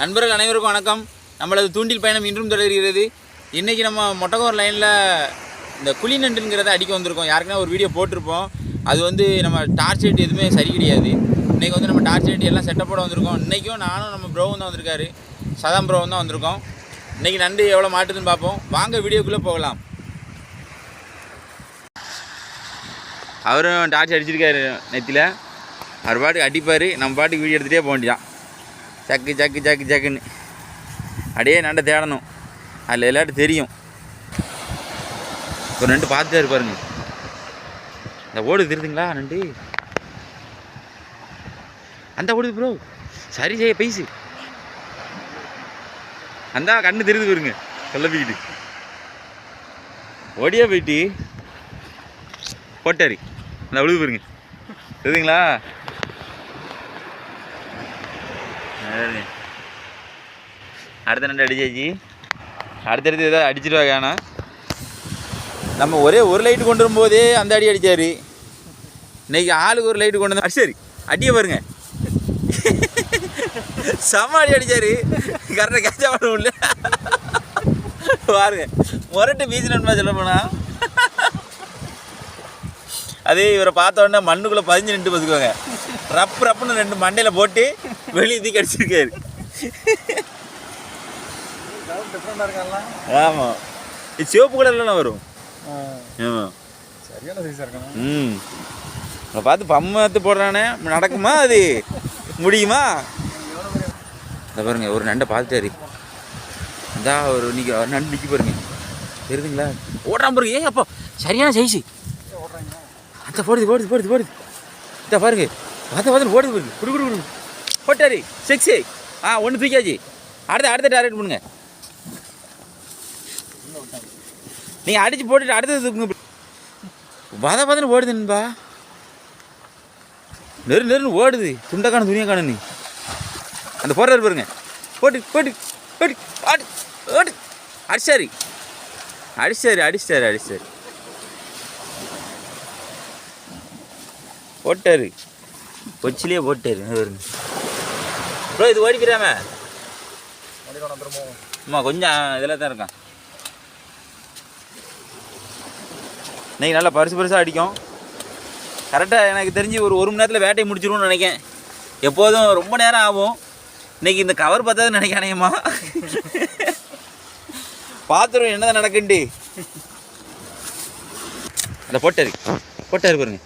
நண்பர்கள் அனைவருக்கும் வணக்கம். நம்மளது தூண்டில் பயணம் இன்றும் தொடர்கிறது. இன்றைக்கி நம்ம மொட்டகோர் லைனில் இந்த குழி நண்டுங்கிறத அடிக்க வந்திருக்கோம். யாருக்குன்னா ஒரு வீடியோ போட்டிருப்போம். அது வந்து நம்ம டார்ச் லைட் எதுவுமே சரி கிடையாது. இன்றைக்கி வந்து நம்ம டார்ச் லைட் எல்லாம் செட்டப்போட வந்திருக்கோம். இன்றைக்கும் நானும் நம்ம ப்ரோவும் தான் வந்திருக்காரு, சதாம் ப்ரோவும் தான் வந்திருக்கோம். இன்றைக்கி நண்டு எவ்வளோ மாட்டுதுன்னு பார்ப்போம். வாங்க வீடியோக்குள்ளே போகலாம். அவரும் டார்ச் அடிச்சிருக்காரு நெத்தியில். அவர் பாட்டுக்கு அடிப்பார், நம்ம பாட்டுக்கு வீடியோ எடுத்துகிட்டே போக வேண்டியதான். சக்கு சக்கு சக்கு சக்குன்னு அப்படியே நண்டை தேடணும். அதில் எல்லாட்டும் தெரியும். ஒரு நண்டு பார்த்துட்டே இருப்பாருங்க. இந்த ஓடு திருதுங்களா நண்டு? அந்த ஓடுது ப்ரோ. சரி செய்ய பைசு அந்த கண்ணு தெரியுது பாருங்க. சொல்லப்பிக்கிட்டு ஓடியே போயிட்டு போட்டாரி அந்த உழுது பாருங்க. தெரியுதுங்களா? அடுத்த நண்டு அடிச்சாச்சு. அடுத்தடுத்து ஏதாவது அடிச்சிடுவாங்க. ஆனால் நம்ம ஒரே ஒரு லைட்டு கொண்டு வரும்போதே அந்த அடி அடித்தார். இன்றைக்கி ஆளுக்கு ஒரு லைட்டு கொண்டு வந்து சரி அடியை பாருங்க. செம்ம அடி அடித்தார். கரெக்டாக கேட்சா பண்ண முடியல பாருங்க. முரட்டு பீச் நண்பா சொல்ல போனால் அதே இவரை பார்த்த உடனே மண்ணுக்குள்ளே பதிஞ்சு நின்று பார்த்துக்குவாங்க. ரப்பு ரப்புன்னு ரெண்டு மண்டையில் போட்டு வெளியே தூக்கி அடிச்சிருக்காரு. ஆமாம், இது சிவப்பு கலர்லாம் வரும். ஆமாம், சரியான சைஸாக இருக்கும். அதை பார்த்து பம்மத்து போடுறானே, நடக்குமா? அது முடியுமா? அதை பாருங்க, ஒரு நண்டை பார்த்துட்டாரு. அந்தா ஒரு நண்டு நிற்க பாருங்க. தெரியுதுங்களா? ஓடுறான் பாருங்க. ஏன் அப்போ சரியான சைஸு. அந்த போடுது போடுது போடுது போடுது. இந்த பாருங்க, பார்த்து ஓடுது பாருங்க. குடு குடு குடு போட்டாரு. செக்ஸு. ஒன்று தூக்கியாச்சு. அடுத்த டார்கெட் பண்ணுங்க. நீங்கள் அடித்து போட்டுட்டு அடுத்தது தூக்குங்க. பதன்னு ஓடுது நண்பா. நெருன்னு ஓடுது. துண்டை காணும் துணியை காணும். நீ அந்த போடுறாரு பாருங்க. போட்டு போட்டு போட்டு ஆடு ஓடு. அடிச்சாரு அடிச்சாரு அடிச்சாரு அடிச்சாரு போட்டாரு. கொச்சிலே போட்டாரு. ப்ரோ இது ஓடிக்கிறாம அம்மா கொஞ்சம் இதில் தான் இருக்கான். இன்றைக்கி நல்லா பெருசாக அடிக்கும். கரெக்டாக எனக்கு தெரிஞ்சு ஒரு மணி நேரத்தில் வேட்டையை முடிச்சிடுவோம்னு நினைக்கேன். எப்போதும் ரொம்ப நேரம் ஆகும். இன்றைக்கி இந்த கவர் பார்த்தாது நினைக்கானேம்மா. பார்த்துருவோம் என்னதான் நடக்குன்ட்டு. அந்த போட்டாரு பாருங்க.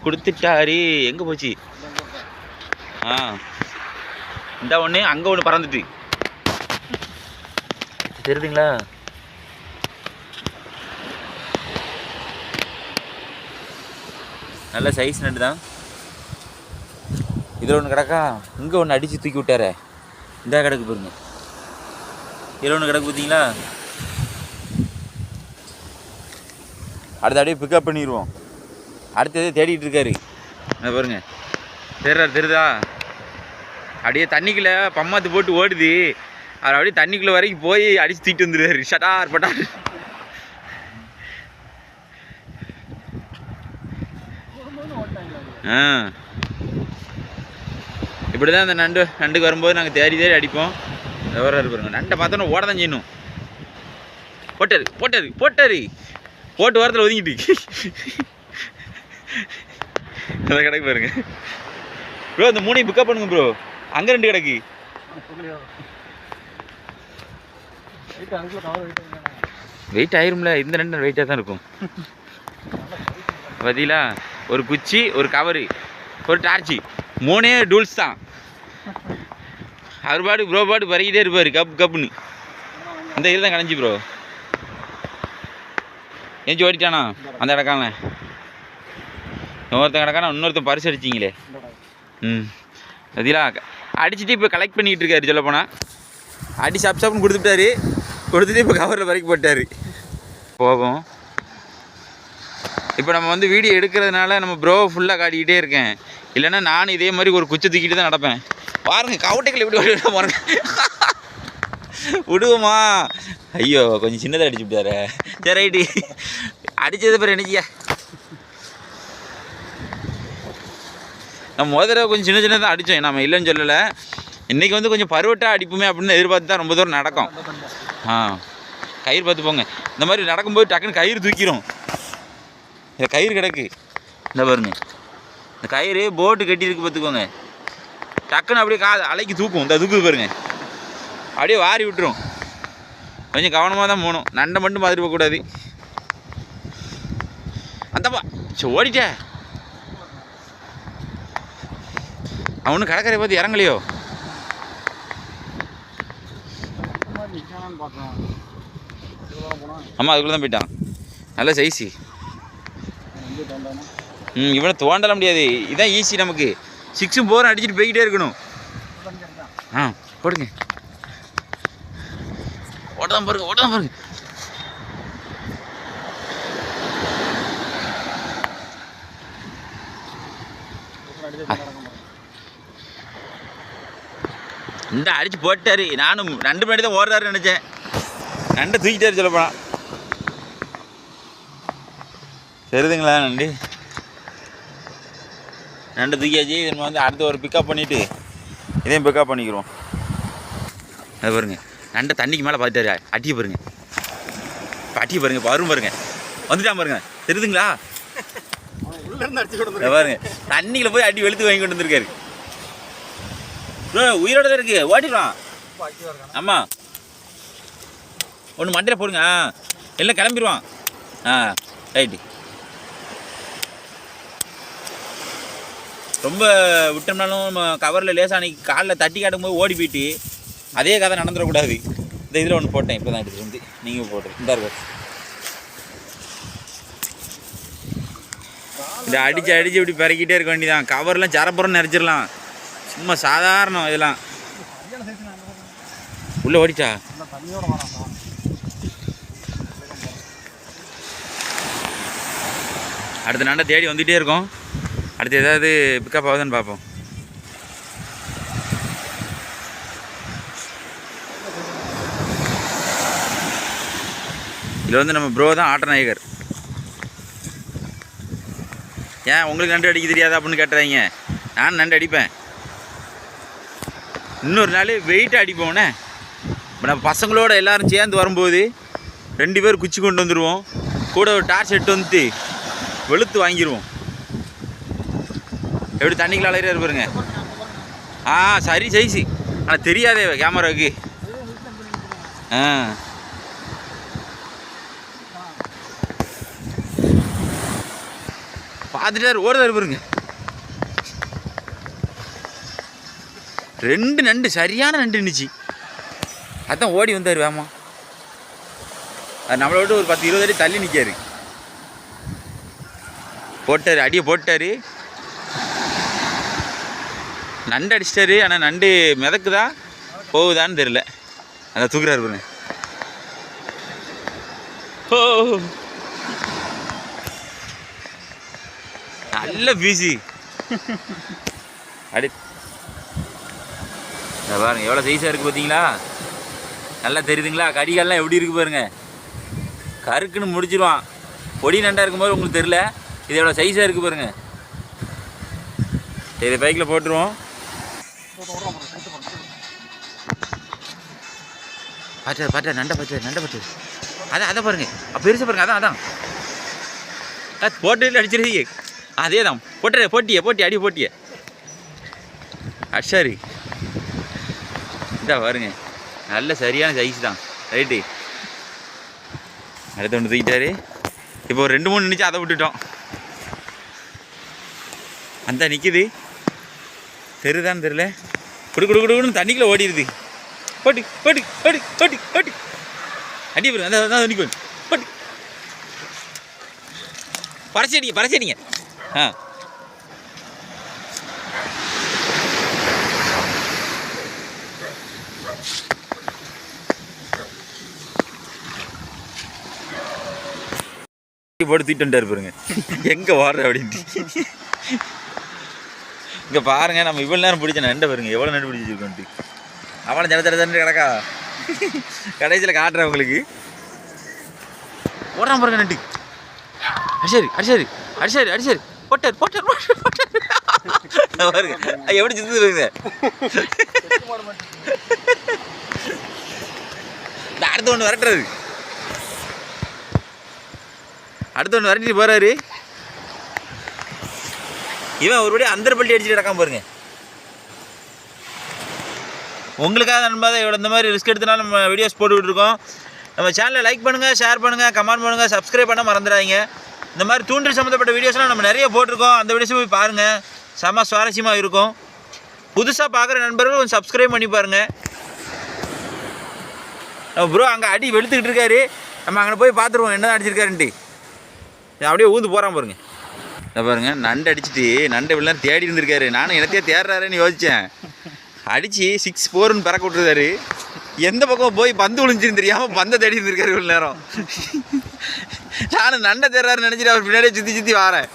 கொடுத்துட்டாரு. எங்கே போச்சு? இந்த ஒன்று அங்கே ஒன்று பறந்துட்டு தெரியுதுங்களா? நல்ல சைஸ் நண்டு தான். இதில் ஒன்று கிடக்கா. இங்கே ஒன்று அடித்து தூக்கி விட்டார. இந்த கிடக்கு பாருங்க. இதில் ஒன்று கிடக்கு பார்த்தீங்களா? அடுத்த அப்படியே பிக்கப் பண்ணிடுவோம். அடுத்தது தேடிட்டு இருக்காரு. அதை பாருங்க. தெரியுதா? அப்படியே தண்ணிக்குள்ளே பம்மாத்து போட்டு ஓடுது. அவர் அப்படியே தண்ணிக்குள்ளே வரைக்கும் போய் அடித்து தூக்கிட்டு வந்துடுவார். ஷட்டார் பட்டார். இப்படி தான் அந்த நண்டுக்கு வரும்போது நாங்கள் தேடி அடிப்போம். எவராக பாருங்க. நண்டை பார்த்தோன்னா ஓட தான் செய்யணும். போட்டாரு போட்டு வாரத்தில் ஒதுங்கிட்டு அதை கிடக்கு பாருங்க ப்ரோ. இந்த மூணையும் பிக்கப் பண்ணுங்க ப்ரோ. அங்கே ரெண்டு கிடக்கு. வெயிட் ஆயிரும்ல. இந்த ரெண்டு வெயிட்டாக தான் இருக்கும். பார்த்தீங்களா? ஒரு குச்சி, ஒரு கவரு, ஒரு டார்ச்சி, மூணே டூல்ஸ் தான். அவர் பாட்டு ப்ரோ பாட்டு பறிக்கிட்டே இருப்பார் கப்புன்னு. இந்த இதில் தான் கடைஞ்சி ப்ரோ. ஏஞ்சி ஓடிட்டானா அந்த கிடக்கான. இன்னொருத்தன் கிடக்கானா. இன்னொருத்தன் பரிசு அடிச்சிங்களே. பார்த்தீங்களா? அடிச்சுட்டு இப்போ கலெக்ட் பண்ணிகிட்டு இருக்காரு. சொல்ல போனால் அடி சாப்னு கொடுத்துட்டு இப்போ கவரில் பறிக்க போட்டார். போகும். இப்போ நம்ம வந்து வீடியோ எடுக்கிறதுனால நம்ம ப்ரோ ஃபுல்லாக காட்டிக்கிட்டே இருக்கேன். இல்லைன்னா நானும் இதே மாதிரி ஒரு குச்சை தூக்கிட்டு தான் நடப்பேன். பாருங்க கவட்டைகள் எப்படி ஓடி பாருங்க. விடுவோமா? ஐயோ கொஞ்சம் சின்னதாக அடிச்சு விட்டாரு. சரி ரைட்டு. அடித்தது பேர் என்னச்சியா? நம்ம முதல்ல கொஞ்சம் சின்ன சின்னதாக அடித்தோம். நம்ம இல்லைன்னு சொல்லலை. இன்றைக்கி வந்து கொஞ்சம் பருவட்டாக அடிப்புமே அப்படின்னு எதிர்பார்த்து தான் ரொம்ப தூரம் நடக்கும். கயிறு பார்த்து போங்க. இந்த மாதிரி நடக்கும்போது டக்குன்னு கயிறு தூக்கிடும். இந்த கயிறு கிடக்கு, இந்த பாருங்க, இந்த கயிறு போட்டு கட்டியிருக்கு பார்த்துக்கோங்க. டக்குன்னு அப்படியே அலைக்கு தூக்கும். இந்த தூக்குது பாருங்க, அப்படியே வாரி விட்டுரும். கொஞ்சம் கவனமாக தான் போகணும். நண்டை மட்டும் பார்த்துட்டு போகக்கூடாது. அந்தப்பா ஓடிட்டே அவனு கடற்கரை பார்த்து இறங்கலையோ. ஆமாம், அதுக்குள்ளே தான் போயிட்டான். நல்ல சைஸு. இவனை தோண்டல முடியாது. இதுதான் ஈஸி நமக்கு. 6 4 அடிச்சுட்டு போய்கிட்டே இருக்கணும். போடுங்க. ஓட்டதான் பாருங்க. இந்த அடிச்சு போட்டாரு. நானும் 2 மணி தான் ஓடுறாருன்னு நினச்சேன். நண்டை தூக்கிட்டாரு சொல்லப்போனா. சரிதுங்களா நண்டு? நண்டு தூக்கியாச்சு. நம்ம வந்து அடுத்த ஒரு பிக்கப் பண்ணிவிட்டு இதையும் பிக்கப் பண்ணிக்கிறோம். அது பாருங்க, நண்டை தண்ணிக்கு மேலே பார்த்துட்டாரு. அட்டியை பாருங்க, வரும் பாருங்க, வந்துட்டான் பாருங்க. தெரியுதுங்களா? பாருங்க, தண்ணியில் போய் அடி வெளுத்து வாங்கி கொண்டு வந்துருக்காரு. உயிரோட தான் இருக்கு, ஓட்டிடலாம். ஆமாம், ஒன்று மண்டையில் போடுங்க. எல்லாம் கிளம்பிடுவான். ரைட்டு. ரொம்ப விட்டோம்னாலும் நம்ம கவரில் லேசாக அன்றைக்கி காலில் தட்டி காட்டும்போது ஓடி போயிட்டு அதே கதை நடந்துடக்கூடாது. இந்த இதில் ஒன்று போட்டேன், இப்போ தான் எடுத்துகிட்டு வந்து நீங்கள் போடுறது. இந்த இருக்கும், இதை அடித்து இப்படி பறக்கிட்டே இருக்க வேண்டியதான். கவர்லாம் சரப்புறம் நிறச்சிடலாம். சும்மா சாதாரணம் இதெல்லாம். உள்ளே ஓடிச்சா? அடுத்த நண்டை தேடி வந்துகிட்டே இருக்கோம். அடுத்து ஏதாவது பிக்கப் ஆகுதுன்னு பார்ப்போம். இதில் வந்து நம்ம ப்ரோ தான் ஆட்டநாயகர். ஏன் உங்களுக்கு நண்டு அடிக்க தெரியாதா அப்படின்னு கேட்டுறாங்க. நான் நண்டு அடிப்பேன். இன்னொரு நாள் வெயிட்டாக அடிப்போம்ண்ணே. இப்போ நம்ம பசங்களோட எல்லோரும் சேர்ந்து வரும்போது 2 பேர் குச்சி கொண்டு வந்துடுவோம். கூட ஒரு டார்ச் எடுத்து வந்துட்டு வெளுத்து வாங்கிடுவோம். எப்படி தண்ணிக்குள்ள அலையிறாரு பாருங்க. சரி சைஸு. ஆனால் தெரியாதே கேமராவுக்கு. பார்த்துட்டாரு, ஓடுதாரு பாருங்க. 2 நண்டு, சரியான நண்டு இருந்துச்சு. அதான் ஓடி வந்தார் வேமா. அது நம்மளை விட்டு ஒரு 10 20 அடி தள்ளி நிற்காரு. போட்டார், அடியை போட்டார். நண்டு அடிச்சிட்டாரு. ஆனால் நண்டு மிதக்குதா போகுதான்னு தெரில. அதை தூக்குறாரு பாருங்க. நல்ல பீசி. அடி பாருங்க, எவ்வளோ சைஸாக இருக்குது பார்த்தீங்களா? நல்லா தெரியுதுங்களா? கடிகாலெலாம் எப்படி இருக்குது பாருங்க. கருக்குன்னு முடிச்சிடுவான். பொடி நண்டாக இருக்கும்போது உங்களுக்கு தெரில. இது எவ்வளோ சைஸாக இருக்குது பாருங்க. சரி, பைக்கில் போட்டுருவோம். பார்த்தார் நண்டை பார்த்தார். அதை பாருங்க, பெருசாக பாருங்க. அதான் போட்டு அடிச்சிருக்கீங்க. அதே தான் போட்டி அடிச்சாரு. இதா பாருங்க, நல்ல சரியான சைஸ் தான். ரைட்டு. அடுத்த ஒன்று தூக்கிட்டாரு. இப்போ ஒரு 2 3 நினச்சி அதை விட்டுட்டோம். அந்த நிற்கிது, தெரியுதான்னு தெரில. குடுக்குன்னு தண்ணிக்குள்ளே ஓடிடுது. போட்டி அடி பாருங்க. அந்த நிற்கும். போட்டி பறச்சடிங்க. போட்டு தூக்கிட்டு பாருங்க. எங்கே வாடுற அப்படின்ட்டு. இங்கே பாருங்க, நம்ம இவ்வளோ நேரம் பிடிச்ச நண்டை பாருங்க, எவ்வளோ நண்டு பிடிச்சிருக்கோன்ட்டு. அவனை ஜட கிடக்கா. கடைசியில் காட்டுறேன் உங்களுக்கு. ஓடுறான் பாருங்க நண்டு. அடிச்சாரு போட்டார். பாருங்க எப்படி சுத்துதுங்க. அடுத்த ஒன்று விரட்டுறது, அடுத்த ஒன்று விரட்டிட்டு போறாரு. இவன் ஒருபடி அந்தரப்பள்ளி அடிச்சுட்டு கிடக்காம பாருங்க. உங்களுக்காக நண்பா இவ்வளோ இந்த மாதிரி ரிஸ்க் எடுத்தனால நம்ம வீடியோஸ் போட்டுக்கிட்டு இருக்கோம். நம்ம சேனலை லைக் பண்ணுங்கள், ஷேர் பண்ணுங்கள், கமெண்ட் பண்ணுங்கள், சப்ஸ்கிரைப் பண்ண மறந்துடாதீங்க. இந்த மாதிரி தூண்டில் சம்மந்தப்பட்ட வீடியோஸ்லாம் நம்ம நிறைய போட்டிருக்கோம். அந்த வீடியோஸும் போய் பாருங்கள், செம்ம சுவாரஸ்யமாக இருக்கும். புதுசாக பார்க்குற நண்பர்கள் கொஞ்சம் சப்ஸ்கிரைப் பண்ணி பாருங்கள். ப்ரோ அங்கே அடி வெளுத்துக்கிட்டு இருக்காரு, நம்ம அங்கே போய் பார்த்துருவோம் என்ன அடிச்சிருக்காருன்ட்டு. அப்படியே ஊந்து போகிறான் பாருங்க. இதை பாருங்கள், நண்டு அடிச்சுட்டு நண்டை இவ்வளோ நேரம் தேடி இருந்திருக்காரு. நானும் எனக்கே தேடுறாருன்னு யோசித்தேன். அடித்து 6-4ன்னு பறக்க விட்டுருக்காரு. எந்த பக்கம் போய் பந்து விழுந்துச்சுன்னு தெரியாமல் பந்தை தேடி இருந்திருக்காரு இவ்வளோ நேரம். நானும் நண்டை தேடுறாருன்னு நினச்சிட்டு அவர் பின்னாடியே சுற்றி சுற்றி வாரேன்.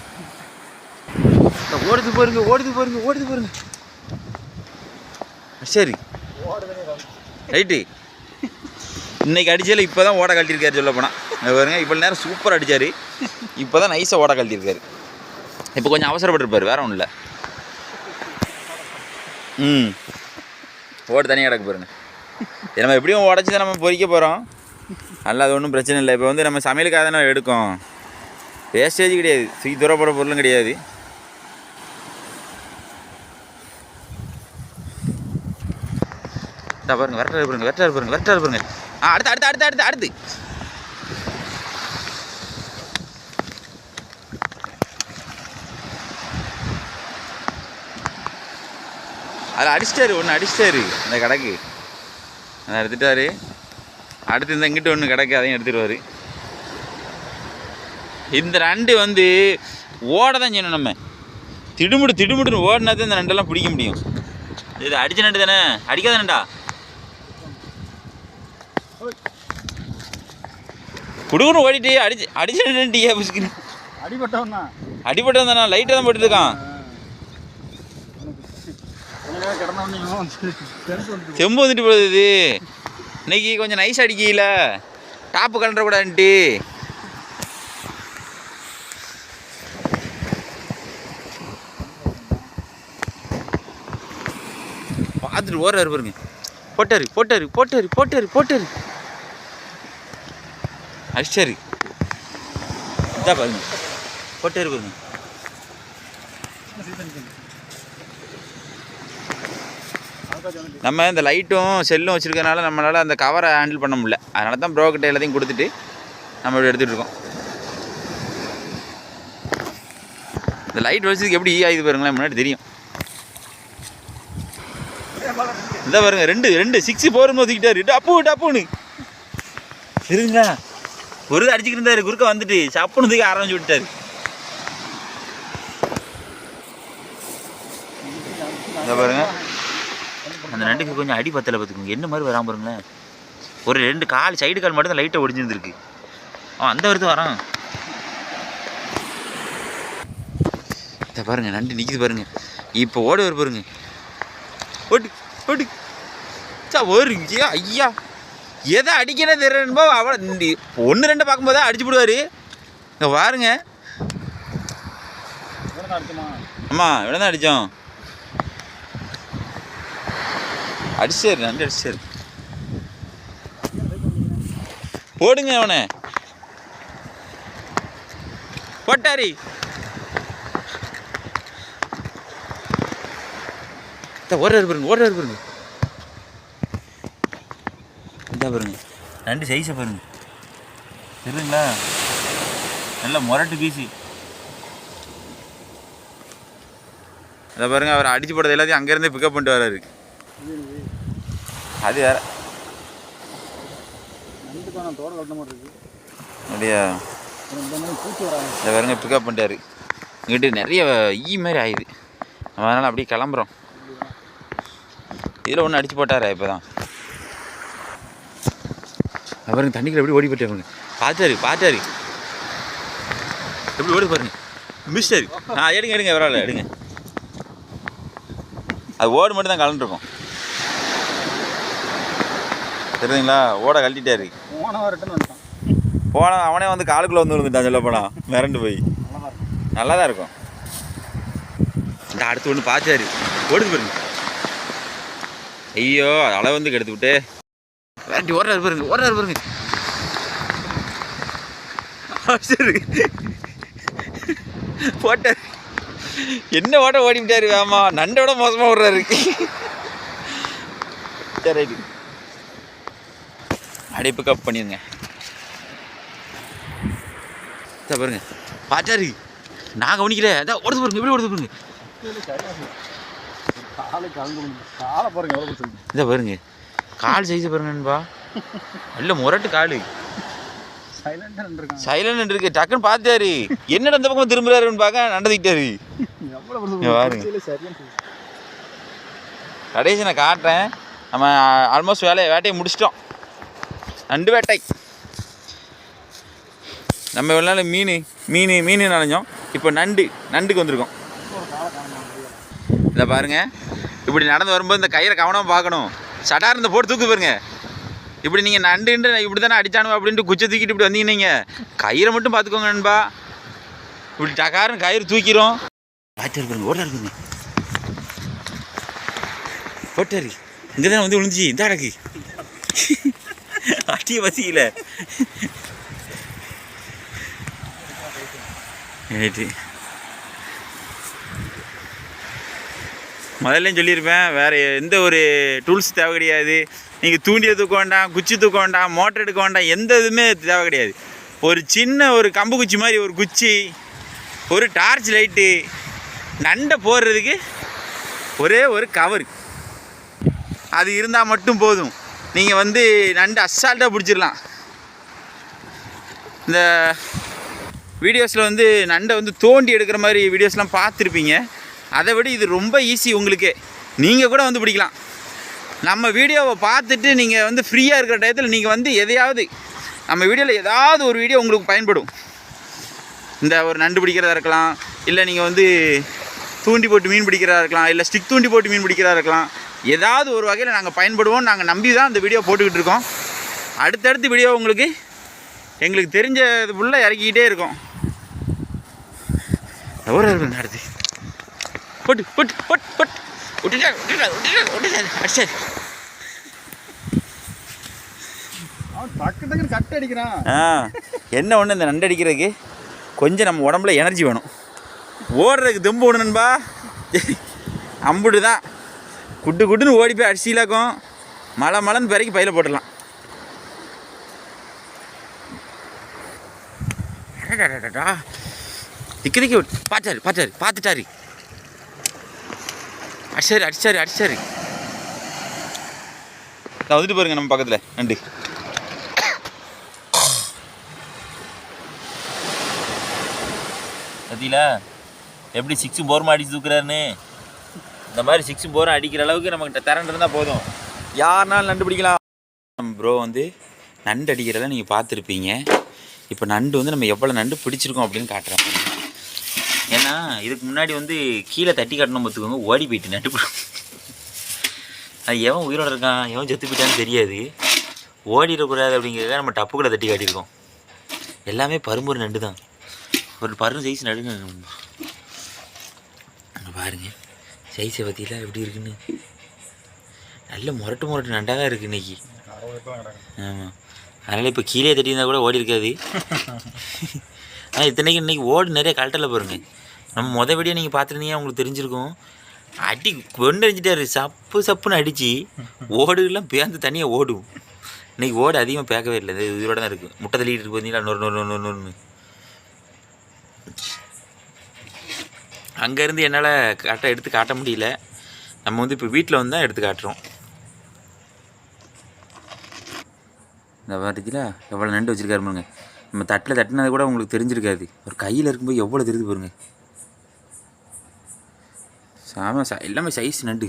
ஓடுது பாருங்க, ஓடுது பாருங்க, ஓடுது பாருங்க. சரி ரைட்டு. இன்னைக்கு அடிச்சால இப்போ தான் ஓட கழட்டியிருக்காரு சொல்ல போனால். பாருங்க இவ்வளோ நேரம் சூப்பராக அடித்தார், இப்போ தான் நைஸாக ஓட கழட்டியிருக்காரு. இப்போ கொஞ்சம் அவசரப்பட்டுருப்பார், வேறு ஒன்றும் இல்லை. ஓடு தனியாக கிடக்கு பாருங்க. நம்ம எப்படியும் உடச்சி தான் நம்ம பொறிக்க போகிறோம், அல்ல அது ஒன்றும் பிரச்சனை இல்லை. இப்போ வந்து நம்ம சமையலுக்காக தானே எடுக்கும், வேஸ்டேஜ் கிடையாது, தூக்கி தூர போகிற பொருளும் கிடையாது. பாருங்க வெட்டாரு பாருங்க, வெட்டாரு பாருங்க, வெட்டாரு பாருங்க. அடுத்து அடுத்து அடுத்து அடுத்து அடுத்து அதில் அடிச்சிட்டாரு, ஒன்று அடிச்சிட்டாரு அந்த கடைக்கு, அதை எடுத்துட்டாரு. அடுத்து இந்த இங்கிட்ட ஒன்று கிடக்கு, அதையும் எடுத்துடுவார். இந்த நண்டு வந்து ஓட தான் செய்யணும். நம்ம திடுமுடுன்னு ஓடினா தான் இந்த நண்டெல்லாம் பிடிக்க முடியும். இது அடித்த நண்டு தானே, அடிக்காத நண்டா. குடுக்குன்னு ஓடிட்டு அடிச்ச நண்டியா பிடிச்சிக்கின்னு அடிபட்டவன் தானே, லைட்டாக தான் போட்டுருக்கான். செம்பு வந்துட்டு போகுது. இது இன்னைக்கு கொஞ்சம் நைஸ் அடிக்கல, டாப்பு கலண்டக்கூடாதுன்ட்டு. பார்த்துட்டு ஓடுறாரு பாருங்க. போட்டாரு போட்டாரு போட்டாரு போட்டாரு போட்டாரு அடிச்சாரு. இதான் பாருங்க, போட்டாரு பாருங்க. நம்ம இந்த லைட்டும் செல்லும் வச்சுருக்கனால நம்மளால் அந்த கவரை ஹேண்டில் பண்ண முடியல. அதனால தான் ப்ரோக்கிட்ட எல்லாத்தையும் கொடுத்துட்டு நம்ம இப்படி எடுத்துகிட்டு இருக்கோம். இந்த லைட் வச்சதுக்கு எப்படி ஆகுது பாருங்களேன், முன்னாடி தெரியும். இதான் பாருங்க, ரெண்டு 6-4 ஒதுக்கிட்டாரு. டப்புன்னு சரிங்களா, ஒரு அடிச்சுக்கிட்டு இருந்தாரு, குறுக்க வந்துட்டு சப்புன்னு தூக்கி ஆரம்பிச்சு விட்டாரு. இதை பாருங்க, அந்த நண்டுக்கு கொஞ்சம் அடி பத்தலை பார்த்துக்கோங்க, என்ன மாதிரி வராமல் பாருங்களேன். ஒரு 2 கால் சைடு கால் மட்டும் தான் லைட்டாக ஒடிஞ்சிருந்துருக்கு. அவன் அந்த வருது வரான். இதை பாருங்க, நண்டு நிற்கிது பாருங்க. இப்போ ஓடி வர பாருங்க, ஓட்டு ஓட்டு ஒரு ஐயா எதை அடிக்கனே தெரியணும்போ அவளை 1-2 பார்க்கும்போது தான் அடிச்சு விடுவார். இங்கே பாருங்க, ஆமாம் இவ்வளோ தான் அடித்தோம். அடிச்சாரு, நண்டு அடிச்சாரு. போடுங்க அவனை, போட்டாரி. ஓடுறாரு பாருங்க, ஓடுறாரு பாருங்க. இந்த பாருங்க நண்டு சைஸை பாருங்க, தெரியுங்களா, நல்லா முரட்டு பீஸு. அதை பாருங்க, அவர் அடிச்சு போடுறது எல்லாத்தையும் அங்கேருந்தே பிக்கப் பண்ணிட்டு வர்றாரு. அது வேற அப்படியா, இதை பாருங்க பிக்கப் பண்ணிட்டாரு. இங்கிட்டு நிறைய மாதிரி ஆயிடுது, நம்ம அதனால் அப்படியே கிளம்புறோம். இதில் ஒன்று அடிச்சு போட்டாரா இப்போ தான். பாருங்க தண்ணிக்குள்ள எப்படி ஓடி போயிட்டாருங்க, பார்த்தாரு எப்படி ஓடி பாருங்க. மிஸ்டர் எடுங்க பரவாயில்ல எடுங்க. அது ஓடு மட்டும் தான் கலந்துருக்கும், தெரியுதுங்களா. ஓட கழட்டிட்டாரு. போன அவனே வந்து காலுக்குள்ளே வந்து விழுந்துட்டான் சொல்ல போனால், மிரண்டு போய். நல்லா தான் இருக்கும். இந்த அடுத்து ஒன்று பார்த்தாரு ஓடுது பாருங்க. ஐயோ அளவு வந்து கெடுத்து விட்டு வேண்டி ஓடுறாரு பாருங்க. சரி போட்டார். என்ன ஓட்ட ஓடிவிட்டாரு வேமா, நண்டோட மோசமாக ஓடுறாரு. சரி ரைட்டு, அடைப்பு கப் பண்ணிடுங்க. பாருங்க பாட்டாரு, நான் கவனிக்கிறேன். அதான் ஓடுது பாருங்க, எப்படி ஓடுது பாருங்க. இதை பாருங்க, கால் சைஸ் பாருங்க நண்பா, நல்ல முரட்டு காலு, சைலண்ட் இருக்கு. டக்குன்னு பார்த்தாரு, என்னடா அந்த பக்கம் திரும்புறாருன்னு பார்க்க நடந்துக்கிட்டாரு. கடைசி நான் காட்டுறேன். நம்ம ஆல்மோஸ்ட் வேட்டையை முடிச்சிட்டோம். நண்டு வேட்டை. நம்ம இவ்வளோ நாள் மீன் நனைஞ்சோம். இப்போ நண்டுக்கு வந்திருக்கோம். இதை பாருங்க, இப்படி நடந்து வரும்போது இந்த கயிறை கவனமாக பார்க்கணும். சடார் இந்த போட்டு தூக்கு பாருங்க. இப்படி நீங்கள் நண்டுன்ட்டு இப்படி தானே அடித்தானுவா அப்படின்ட்டு குச்சை தூக்கிட்டு இப்படி வந்தீங்க. நீங்கள் கயிறை மட்டும் பார்த்துக்கோங்க நண்பா. இப்படி டக்காருன்னு கயிறு தூக்கிறோம். பாய்ச்சல் பாருங்க, ஓட்டா இருக்குங்க. போட்டாரு இங்கே தான் வந்து விழுந்துச்சு. இந்த அடக்கு அட்டிய வசிக்கல. ரைட்டு, முதல்ல சொல்லியிருப்பேன், வேறு எந்த ஒரு டூல்ஸ் தேவை கிடையாது. நீங்கள் தூண்டியை தூக்க வேண்டாம், குச்சி தூக்க வேண்டாம், மோட்டர் எடுக்க வேண்டாம், எந்த இதுவுமே தேவை கிடையாது. ஒரு சின்ன ஒரு கம்பு குச்சி மாதிரி ஒரு குச்சி, ஒரு டார்ச் லைட்டு, நண்டை போடுறதுக்கு ஒரே ஒரு கவர், அது இருந்தால் மட்டும் போதும். நீங்கள் வந்து நண்டு அசால்ட்டாக பிடிச்சிடலாம். இந்த வீடியோஸில் வந்து நண்டை வந்து தோண்டி எடுக்கிற மாதிரி வீடியோஸ்லாம் பார்த்துருப்பீங்க. அதை விட இது ரொம்ப ஈஸி உங்களுக்கு. நீங்கள் கூட வந்து பிடிக்கலாம். நம்ம வீடியோவை பார்த்துட்டு நீங்கள் வந்து ஃப்ரீயாக இருக்கிற டயத்தில் நீங்கள் வந்து எதையாவது நம்ம வீடியோவில் ஏதாவது ஒரு வீடியோ உங்களுக்கு பயன்படும். இந்த ஒரு நண்டு பிடிக்கிறதா இருக்கலாம், இல்லை நீங்கள் வந்து தூண்டி போட்டு மீன் பிடிக்கிறதா இருக்கலாம், இல்லை ஸ்டிக் தூண்டி போட்டு மீன் பிடிக்கிறதா இருக்கலாம். ஏதாவது ஒரு வகையில் நாங்கள் பயன்படுவோம். நாங்கள் நம்பி தான் இந்த வீடியோ போட்டுக்கிட்டு இருக்கோம். அடுத்தடுத்து வீடியோ உங்களுக்கு எங்களுக்கு தெரிஞ்சது ஃபுல்லாக இறக்கிக்கிட்டே இருக்கோம். எவ்வளோ இருக்குங்க அடுத்து போட்டு போட்டு போட்டு போட்டு அடிச்சாரு. கட்டு அடிக்கிறான். என்ன ஒன்று, இந்த நண்டு அடிக்கிறதுக்கு கொஞ்சம் நம்ம உடம்புல எனர்ஜி வேணும். ஓடுறதுக்கு தெம்பு ஒன்று நண்பா. அம்புட்டு தான் குட்டுன்னு ஓடி போய் அடிச்சிலாக்கும். மழைன்னு பிறகு பையில போட்டுடலாம். திக்கு பார்த்துட்டாரு. அடிச்சாரு. நான் வந்துட்டு பாருங்க நம்ம பக்கத்தில் நண்டு. பார்த்தீங்களா எப்படி 6 போரமாக அடிச்சு தூக்குறாருன்னு. இந்த மாதிரி 6 போரம் அடிக்கிற அளவுக்கு நம்மகிட்ட திறன் இருந்தால் போதும், யாருனாலும் நண்டு பிடிக்கலாம். நம்ம ப்ரோ வந்து நண்டு அடிக்கிறத நீங்கள் பார்த்துருப்பீங்க. இப்போ நண்டு வந்து நம்ம எவ்வளோ நண்டு பிடிச்சிருக்கோம் அப்படின்னு காட்டுறாங்க. ஏன்னா இதுக்கு முன்னாடி வந்து கீழே தட்டி காட்டணும் பார்த்துக்கோங்க, ஓடி போயிட்டு நண்டு. அது எவன் உயிரோடு இருக்கான், எவன் செத்து போயிட்டான்னு தெரியாது. ஓடிடக்கூடாது அப்படிங்கிறத நம்ம டப்புக்குள்ளே தட்டி காட்டியிருக்கோம். எல்லாமே பரும்பொரு நண்டு தான். ஒரு பரும்பு சைஸ் நடுங்க பாருங்க. சைஸை பற்றிலாம் எப்படி இருக்குன்னு. நல்ல முரட்டு நண்டாக இருக்குது இன்றைக்கி. ஆமாம், அதனால் இப்போ கீழே தட்டியிருந்தால் கூட ஓடி இருக்காது. ஆனால் இத்தனைக்கு இன்றைக்கி ஓடு நிறைய கலட்டில் பாருங்க. நம்ம வீடியோ நீங்கள் பார்த்துருந்தீங்க, உங்களுக்கு தெரிஞ்சிருக்கும். அடி கொண்டு அடிச்சிட்டாரு, சப்புன்னு அடித்து ஓடுலாம் பேர்ந்து தனியாக ஓடும். இன்றைக்கி ஓடு அதிகமாக பேக்கவே இல்லை, இது உயிரோட தான் இருக்குது. முட்டை தள்ளிட்டு இருக்கு பார்த்தீங்களா, நொறு. அங்கேருந்து என்னால் எடுத்து காட்ட முடியல. நம்ம வந்து இப்போ வீட்டில் வந்து தான் எடுத்து காட்டுறோம். இந்த பார்த்தீங்களா எவ்வளோ நண்டு வச்சுருக்காரு பாருங்க. நம்ம தட்டில் தட்டினது கூட உங்களுக்கு தெரிஞ்சிருக்காது. ஒரு கையில் இருக்கும்போது எவ்வளோ தெரியுது பாருங்க. எல்லாமே சைஸ் நண்டு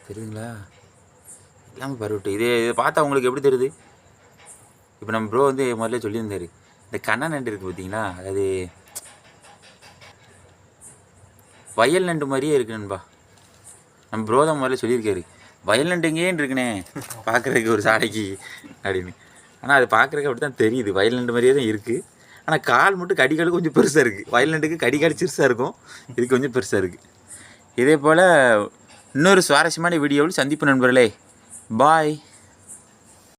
தெரியுதுங்களா, எல்லாமே பருவட்டு. இதை பார்த்தா உங்களுக்கு எப்படி தெரியுது? இப்போ நம்ம ப்ரோ வந்து முதல்ல சொல்லியிருந்தார், இந்த கண்ணா நண்டு இருக்குது பார்த்தீங்களா, அது வயல் நண்டு மாதிரியே இருக்கு நண்பா. நம்ம ப்ரோ தான் முதல்ல சொல்லியிருக்காரு, வயல் நண்டு எங்கேன்னு இருக்குண்ணே பார்க்குறதுக்கு ஒரு சாடைக்கு அப்படின்னு. ஆனால் அது பார்க்குறதுக்கு அப்படி தான் தெரியுது, வயல் நண்டு மாதிரியே தான் இருக்குது. ஆனால் கால் மட்டும் கடிக்கால் கொஞ்சம் பெருசாக இருக்குது. வயல் நண்டுக்கு கடிக்கால் சிறுசாக இருக்கும், இது கொஞ்சம் பெருசாக இருக்குது. இதே போல் இன்னொரு சுவாரஸ்யமான வீடியோவில் சந்திப்பு நண்பர்களே. பாய்.